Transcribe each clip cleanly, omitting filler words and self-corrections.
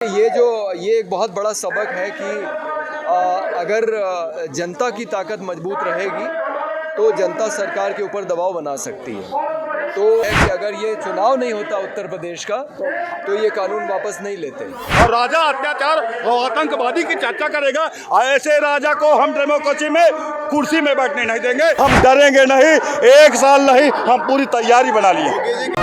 ये एक बहुत बड़ा सबक है कि अगर जनता की ताकत मजबूत रहेगी तो जनता सरकार के ऊपर दबाव बना सकती है। तो कि अगर ये चुनाव नहीं होता उत्तर प्रदेश का तो ये कानून वापस नहीं लेते। और राजा अत्याचार और आतंकवादी की चर्चा करेगा, ऐसे राजा को हम डेमोक्रेसी में कुर्सी में बैठने नहीं देंगे। हम डरेंगे नहीं, एक साल नहीं, हम पूरी तैयारी बना लिए।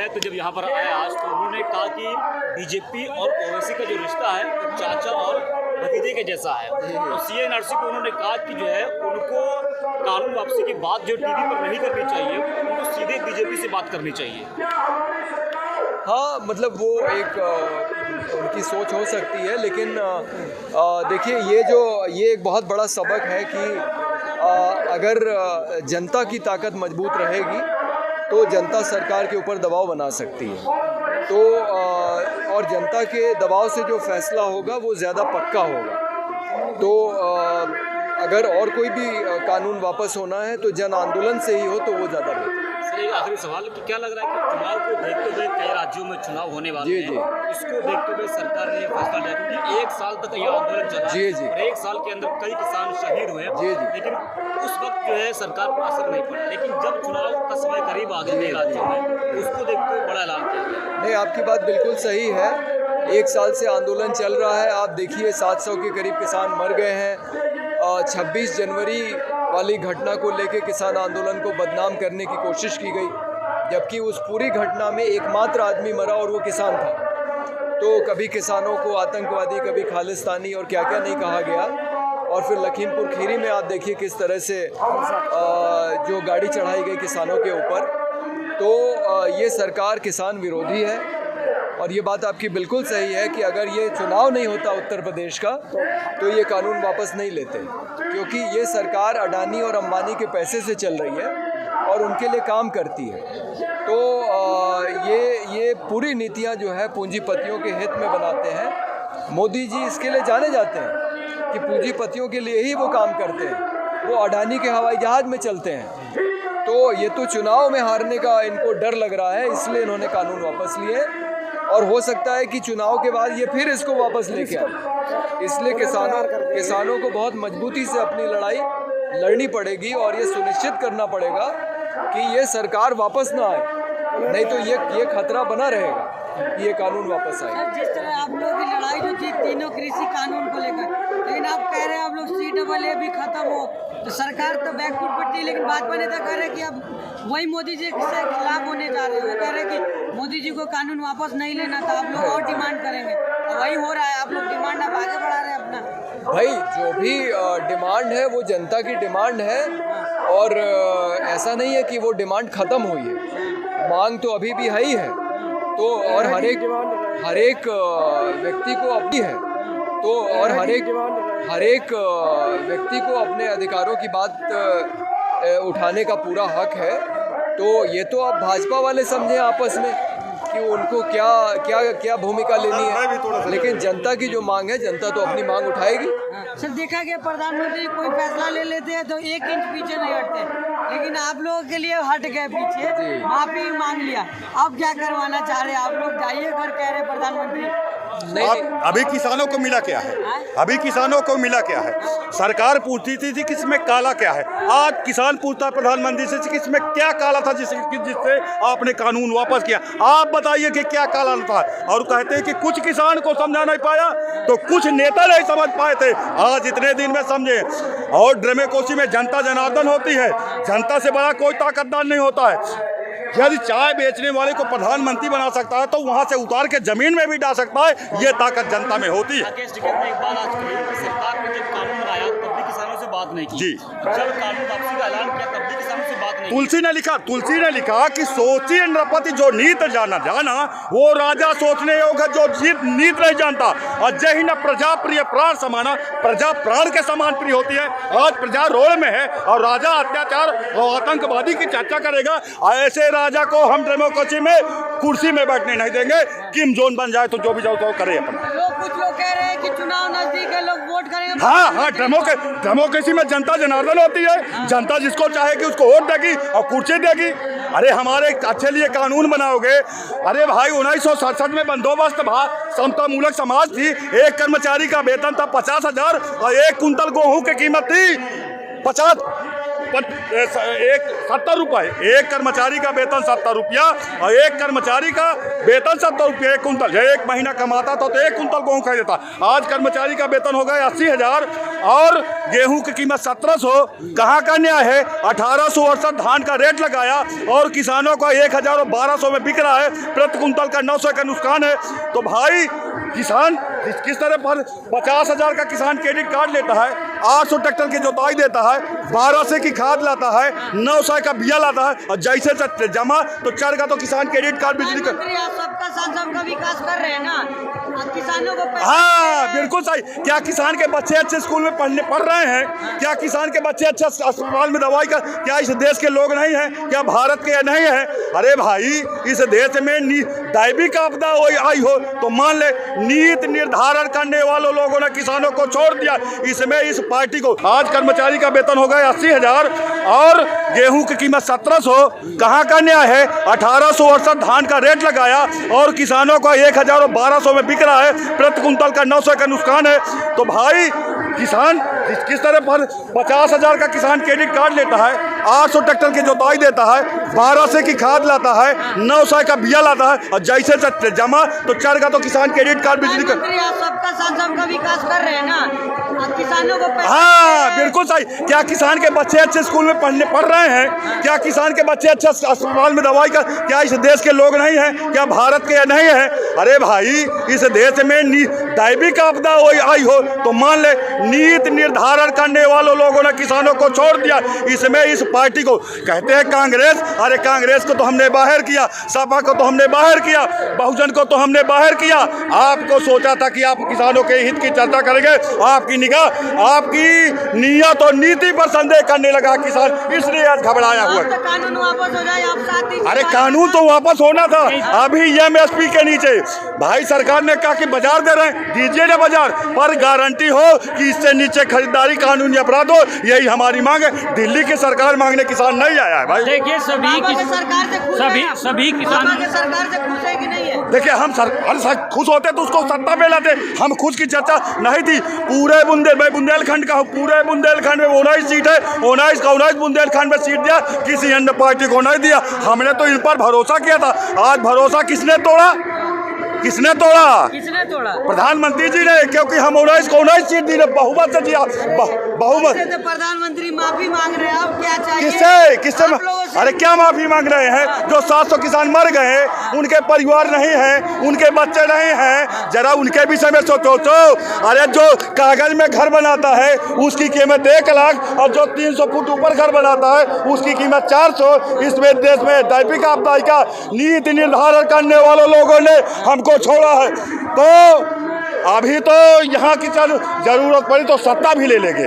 तो जब यहाँ पर आए आज तो उन्होंने कहा कि बीजेपी और ओवैसी का जो रिश्ता है वो चाचा और भतीजे के जैसा है। तो सीए नरसी को उन्होंने कहा कि जो है उनको कानून वापसी की बात जो टीवी पर नहीं करनी चाहिए, उनको सीधे बीजेपी से बात करनी चाहिए। हाँ, मतलब वो एक उनकी सोच हो सकती है, लेकिन देखिए ये एक बहुत बड़ा सबक है कि अगर जनता की ताकत मजबूत रहेगी तो जनता सरकार के ऊपर दबाव बना सकती है। तो और जनता के दबाव से जो फैसला होगा वो ज़्यादा पक्का होगा। तो अगर और कोई भी कानून वापस होना है तो जन आंदोलन से ही हो तो वो ज़्यादा बेहतर। सर, एक आखिरी सवाल कि क्या लग रहा है कि चुनाव को देखते हुए कई राज्यों में चुनाव होने वाले हैं, इसको देखते हुए सरकार ने फैसला लिया क्योंकि एक साल तक यह आंदोलन चला और एक साल के अंदर कई किसान शहीद हुए, लेकिन उस वक्त जो है सरकार पर असर नहीं पड़ा। लेकिन जब चुनाव का समय करीब आ गया कई राज्यों में, उसको देखते हुए बड़ा ऐलान किया गया। नहीं, आपकी बात बिल्कुल सही है। एक साल से आंदोलन चल रहा है। आप देखिए 700 के करीब किसान मर गए हैं। 26 जनवरी वाली घटना को लेकर किसान आंदोलन को बदनाम करने की कोशिश की गई, जबकि उस पूरी घटना में एकमात्र आदमी मरा और वो किसान था। तो कभी किसानों को आतंकवादी, कभी खालिस्तानी और क्या क्या नहीं कहा गया। और फिर लखीमपुर खीरी में आप देखिए किस तरह से जो गाड़ी चढ़ाई गई किसानों के ऊपर। तो ये सरकार किसान विरोधी है। और ये बात आपकी बिल्कुल सही है कि अगर ये चुनाव नहीं होता उत्तर प्रदेश का तो ये कानून वापस नहीं लेते, क्योंकि ये सरकार अडानी और अंबानी के पैसे से चल रही है और उनके लिए काम करती है। तो ये पूरी नीतियां जो है पूंजीपतियों के हित में बनाते हैं। मोदी जी इसके लिए जाने जाते हैं कि पूंजीपतियों के लिए ही वो काम करते हैं। वो अडानी के हवाई जहाज में चलते हैं। तो ये तो चुनाव में हारने का इनको डर लग रहा है, इसलिए इन्होंने कानून वापस लिए। और हो सकता है कि चुनाव के बाद ये फिर इसको वापस लेके आए। इसलिए किसानों को बहुत मजबूती से अपनी लड़ाई लड़नी पड़ेगी और ये सुनिश्चित करना पड़ेगा कि ये सरकार वापस ना आए, नहीं तो ये खतरा बना रहेगा कि ये कानून वापस आए। जिस तरह आप लोगों की लड़ाई जो थी तीनों कृषि कानून को लेकर, लेकिन आप कह रहे हैं आप लोग CAA भी खत्म हो तो सरकार तो बैकफुट पड़ती है, लेकिन भाजपा नेता कह रहे हैं कि अब वही मोदी जी से खिलाफ होने जा रहे हैं। वो कह रहे हैं कि मोदी जी को कानून वापस नहीं लेना था, आप लोग और डिमांड करेंगे। तो वही हो रहा है, आप लोग डिमांड अब आगे बढ़ा रहे हैं अपना। भाई जो भी डिमांड है वो जनता की डिमांड है और ऐसा नहीं है कि वो डिमांड ख़त्म हुई है। मांग तो अभी भी है ही है। तो और हर एक व्यक्ति को अपनी है। तो और हर एक व्यक्ति को अपने अधिकारों की बात उठाने का पूरा हक है। तो ये तो आप भाजपा वाले समझें आपस में कि उनको क्या भूमिका लेनी है, लेकिन जनता की जो मांग है जनता तो अपनी मांग उठाएगी। सर, देखा गया प्रधानमंत्री कोई फैसला ले लेते हैं तो 1 इंच पीछे नहीं हटते, लेकिन आप लोगों के लिए हट गए पीछे, माफी मांग लिया। अब क्या करवाना चाह रहे हैं आप लोग? जाइए घर, कह रहे प्रधानमंत्री। अभी किसानों को मिला क्या है? अभी किसानों को मिला क्या है? सरकार पूछती थी कि इसमें काला क्या है। आज किसान पूछता है प्रधानमंत्री से कि इसमें क्या काला था जिससे आपने कानून वापस किया। आप बताइए कि क्या काला था। और कहते हैं कि कुछ किसान को समझा नहीं पाया तो कुछ नेता नहीं समझ पाए थे, आज इतने दिन में समझे। और डेमोक्रेसी में जनता जनार्दन होती है, जनता से बड़ा कोई ताकतदार नहीं होता है। यदि चाय बेचने वाले को प्रधानमंत्री बना सकता है तो वहां से उतार के जमीन में भी डाल सकता है। ये ताकत जनता में होती है। राकेश टिकैत ने एक बात आज कही कि सरकार ने जब कानून बनाया तब भी किसानों से बात नहीं की। जी, जब कानून वापसी का ऐलान किया तब भी किसानों से बात नहीं की। तुलसी ने लिखा कि सोचिए नृपति जो नीत जाना वो राजा सोचने योग्य जो नीत नहीं जानता। और जय ही न प्रजा प्रिय प्राण समाना, प्रजा प्राण के समान प्रिय होती है। आज प्रजा रोड में है और राजा अत्याचार और आतंकवादी की चर्चा करेगा, ऐसे राजा को हम डेमोक्रेसी में कुर्सी में बैठने नहीं देंगे। किम जोन बन जाए तो जो भी जाओ तो करे अपना। कुछ लोग कह रहे हैं कि चुनाव नजदीक है, लोग वोट करेंगे हाँ, डेमोक्रेसी में जनता जनार्दन होती है। जनता जिसको चाहेगी उसको वोट देगी और कुर्सी देगी। अरे हमारे अच्छे लिए कानून बनाओगे। अरे भाई 1967 में बंदोबस्त समतामूलक समाज थी। एक कर्मचारी का वेतन था 50,000 और 1 कुंतल गेहूं की कीमत थी 70 रुपये। एक कर्मचारी का वेतन 70 रुपया और एक कर्मचारी का वेतन 70 रुपये 1 कुंतल। एक महीना कमाता था तो 1 कुंतल गेहूं खरीदता। आज कर्मचारी का वेतन हो गया 80,000 और गेहूं की कीमत 1700। कहाँ का न्याय है? 1868 धान का रेट लगाया और किसानों का 1,000 और 1200 में बिक रहा है। प्रति कुंतल का 900 का नुकसान है। तो भाई किसान किस तरह पर 50,000 का किसान क्रेडिट कार्ड लेता है, 800 ट्रैक्टर की जोताई देता है, 1200 की खाद लाता है, 900 का बिया लाता है और जैसे जमा तो चढ़ का तो किसान क्रेडिट कार्ड बिजली का। सबका साथ सबका विकास कर रहे हैं ना, किसानों को हाँ बिल्कुल सही। क्या किसान के बच्चे अच्छे स्कूल में पढ़ रहे हैं? क्या किसान के बच्चे अच्छे अस्पताल में दवाई का? क्या इस देश के लोग नहीं हैं? क्या भारत के नहीं है? अरे भाई इस देश में दैविक आपदा आई हो तो मान ले नीति निर्धारण करने वालों लोगों ने किसानों को छोड़ दिया। इसमें इस पार्टी को आज कर्मचारी का वेतन हो गया 80,000 और गेहूं की कीमत 1700। कहाँ का न्याय है? 1868 धान का रेट लगाया और किसानों का 1,000 और 1200 में बिक रहा है। प्रति कुंतल का 900 का नुकसान है। तो भाई किसान किस तरह पर 50,000 का किसान क्रेडिट कार्ड लेता है, 800 ट्रैक्टर की जोताई देता है, 1200 की खाद लाता है, 900 का बिया लाता है और जैसे जमा तो चढ़ का तो किसान क्रेडिट कार्ड बिजली का। सबका साथ सबका विकास कर रहे हैं ना, किसानों को हाँ बिल्कुल सही। क्या किसान के बच्चे अच्छे स्कूल में पढ़ रहे हैं? क्या किसान के बच्चे अच्छे अस्पताल में दवाई का? क्या इस देश के लोग नहीं हैं? क्या भारत के नहीं है? अरे भाई इस देश में दैविक आपदा आई हो तो मान ले नीति निर्धारण करने वालों लोगों ने किसानों को छोड़ दिया। इसमें इस पार्टी को कहते हैं कांग्रेस। अरे कांग्रेस को तो हमने बाहर किया, सपा को तो हमने बाहर किया, बहुजन को तो हमने बाहर किया। आपको सोचा था कि आप किसानों के हित की चर्चा करेंगे। आपकी निगाह आपकी नियत और नीति पर संदेह करने लगा किसान, इसलिए आज घबराया हुआ। कानून वापस हो जाए, आप साथ ही। अरे कानून तो वापस होना था अभी एमएसपी के नीचे। भाई सरकार ने कहा कि बाजार दे रहे हैं, दीजिए ना बाजार, पर गारंटी हो कि इससे नीचे खरीदारी कानूनी अपराध हो। यही हमारी मांग है। दिल्ली की सरकार मांगने किसान नहीं आया है भाई। देखिए सभी सरकार से किसान सरकार से खुश है कि नहीं है? देखिए हम खुश होते तो उसको सत्ता पे लाते। हम खुद की चर्चा नहीं थी। पूरे बुंदेलखंड का हूँ, पूरे बुंदेलखंड में 19 सीट है, 19 का 19 बुंदेलखंड में सीट दिया, किसी अन्य पार्टी को नहीं दिया। हमने तो इन पर भरोसा किया था। आज भरोसा किसने तोड़ा? किसने तोड़ा? प्रधानमंत्री जी ने, क्योंकि हम 19 को 19 सीट दी, बहुमत से दिया। बहुमत तो प्रधानमंत्री माफी मांग रहे हैं, अब क्या चाहिए? किससे अरे क्या माफी मांग रहे हैं? जो 700 किसान मर गए, उनके परिवार नहीं हैं, उनके बच्चे नहीं हैं, जरा उनके विषय में सोचो। अरे जो कागज में घर बनाता है उसकी कीमत 1 लाख और जो 300 फुट ऊपर घर बनाता है उसकी कीमत 400। इसमें देश में दैविक आपदा का नीति निर्धारण करने वालों लोगों ने हमको छोड़ा है। तो अभी तो यहाँ की जरूरत पड़ी तो सत्ता भी ले लेंगे।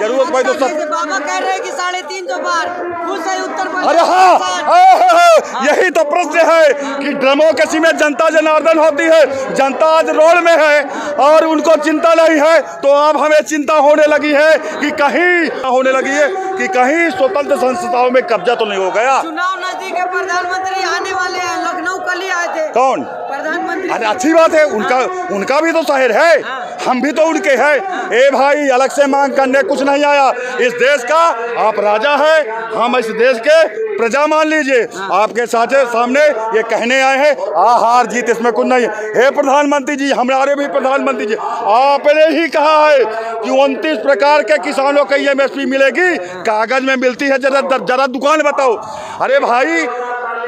जरूरत पड़ी तो बाबा कह रहे हैं कि 350 बार खुश है उत्तर प्रदेश। अरे हाँ, यही तो प्रश्न है कि डेमोक्रेसी में जनता जनार्दन होती है। जनता आज रोड में है और उनको चिंता नहीं है। तो अब हमें चिंता होने लगी है कि कहीं स्वतंत्र संस्थाओं में कब्जा तो नहीं हो गया। चुनाव नजदीक है, प्रधानमंत्री आने वाले हैं, लखनऊ कल ही आए थे। कौन? प्रधानमंत्री। अरे अच्छी बात है, उनका भी तो शहर है, हम भी तो उनके हैं। ए भाई अलग से मांग करने कुछ नहीं आया। इस देश का आप राजा है, हम इस देश के प्रजा मान लीजिए। आपके सामने ये कहने आए हैं हार जीत इसमें कुछ नहीं है। हे प्रधानमंत्री जी, हमारे भी प्रधानमंत्री जी, आपने ही कहा है कि 29 प्रकार के किसानों को एमएसपी मिलेगी, कागज में मिलती है। जरा दुकान बताओ। अरे भाई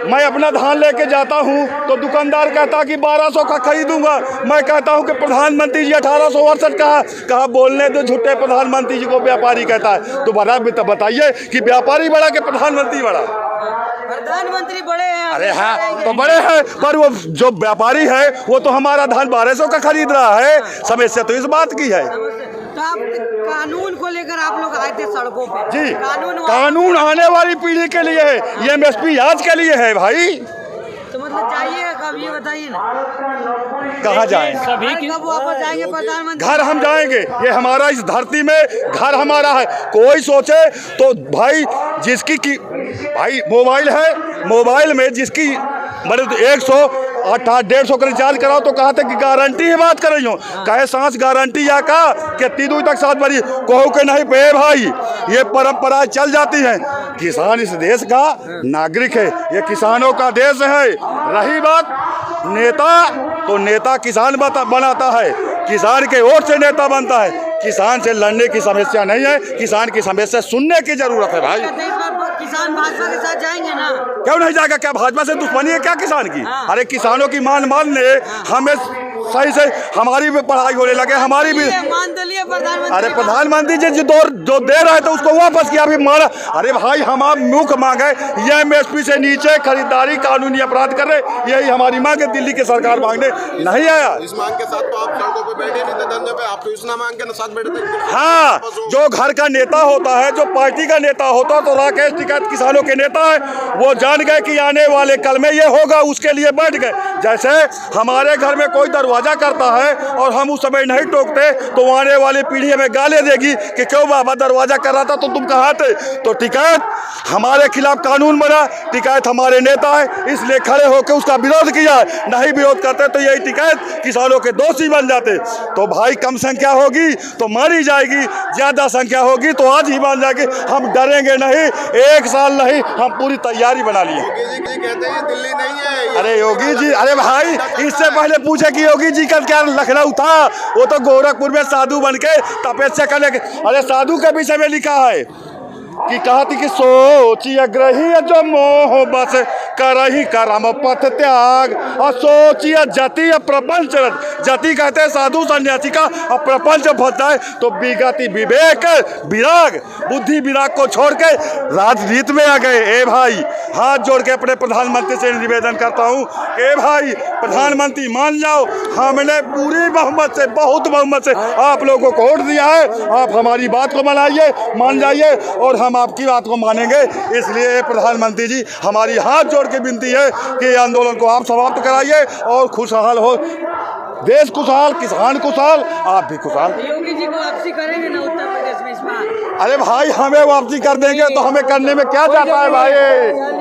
मैं अपना धान लेके जाता हूँ तो दुकानदार कहता कि 1200 का खरीदूंगा। मैं कहता हूँ कि प्रधानमंत्री जी 1868 कहा बोलने दो झूठे प्रधानमंत्री जी को व्यापारी कहता है। तो बताइए कि व्यापारी बड़ा कि प्रधानमंत्री बड़ा? प्रधानमंत्री बड़े हैं। अरे हाँ तो बड़े हैं, पर वो जो व्यापारी है वो तो हमारा धान 1200 का खरीद रहा है। समस्या तो इस बात की है। तो आप कानून को लेकर आप लोग आए थे सड़कों पे? जी, कानून आने वाली पीढ़ी के लिए है, एमएसपी आज के लिए है भाई। तो मतलब जाइएगा कब ये बताइए ना। कहाँ जाएं? सभी की कब वापस आएंगे प्रधानमंत्री? घर हम जाएंगे, ये हमारा इस धरती में घर हमारा है। कोई सोचे तो भाई जिसकी की भाई मोबाइल है, मोबाइल में जिसकी मतलब 100-150 का रिचार्ज कराओ तो कहा था कि गारंटी ही बात कर रही हूँ, कहे सांस गारंटी या का कि तीनों तक साथ भरी कहो के नहीं पे भाई, ये परंपरा चल जाती है। किसान इस देश का नागरिक है, ये किसानों का देश है। रही बात नेता, तो नेता किसान बनाता है, किसान के वोट से नेता बनता है। किसान से लड़ने की समस्या नहीं है, किसान की समस्या सुनने की जरूरत है भाई। कहते हैं इस बार किसान भाजपा के साथ जाएंगे ना? क्यों नहीं जाएगा? क्या भाजपा से दुश्मनी है क्या किसान की? अरे किसानों की मान ने हमें सही से हमारी भी पढ़ाई होने लगे, हमारी भी मान तो लिए प्रधानमंत्री। अरे प्रधानमंत्री जी जो दे रहे थे उसको वापस किया, अभी मारा। अरे भाई हम आप मुख मांगे ये एमएसपी से नीचे खरीदारी कानूनी अपराध कर रहे, यही हमारी मांग है। दिल्ली की सरकार मांगने नहीं आया। इस मांग के साथ तो आप सड़कों पे बैठे नहीं थे, धंधे पे, आप तो इस ना मांग के साथ बैठे थे। हाँ, जो घर का नेता होता है, जो पार्टी का नेता होता है, तो राकेश टिकैत किसानों के नेता है, वो जान गए कि आने वाले कल में ये होगा, उसके लिए बैठ गए। जैसे हमारे घर में कोई दरवाजा करता है और हम उस समय नहीं टोकते तो आने वाली पीढ़ी में गाली देगी कि क्यों बाबा दरवाजा कर रहा था तो तुम कहाँ थे। तो टिकैत हमारे खिलाफ कानून बना, टिकैत हमारे नेता है, इसलिए खड़े होकर उसका विरोध किया। नहीं विरोध करते तो यही टिकैत किसानों के दोषी बन जाते। तो भाई कम संख्या होगी तो मारी जाएगी, ज्यादा संख्या होगी तो आज ही मान जाएगी। हम डरेंगे नहीं, 1 साल नहीं, हम पूरी तैयारी बना लिए। योगी जी कहते हैं दिल्ली नहीं है ये। अरे योगी जी, अरे भाई इससे पहले पूछे कि योगी जी का क्या लखनऊ था, वो तो गोरखपुर में साधु बन के तपस्या करने के। अरे साधु के विषय में लिखा है कि कहा थी कि सोचिए ग्रही जो मोह बस करही करम पथ त्याग, और सोचिए जति प्रपंच। जति कहते हैं साधु सन्यासी का, और प्रपंच फंसता है तो विगति विवेक विराग, बुद्धि विराग को छोड़ के राजनीति में आ गए। ए भाई हाथ जोड़ के अपने प्रधानमंत्री से निवेदन करता हूँ, ए भाई प्रधानमंत्री मान जाओ, हमने पूरी बहुमत से, बहुत बहुमत से आप लोगों को वोट दिया है, आप हमारी बात को मनाइए, मान जाइए और हम आपकी बात को मानेंगे। इसलिए प्रधानमंत्री जी हमारी हाथ जोड़ के विनती है कि आंदोलन को आप समाप्त कराइए और खुशहाल हो, देश खुशहाल, किसान खुशहाल, आप भी खुशहाल। योगी जी को वापसी करेंगे ना उत्तर प्रदेश में इस बार? अरे भाई हमें वापसी कर देंगे तो हमें करने में क्या जाता है भाई।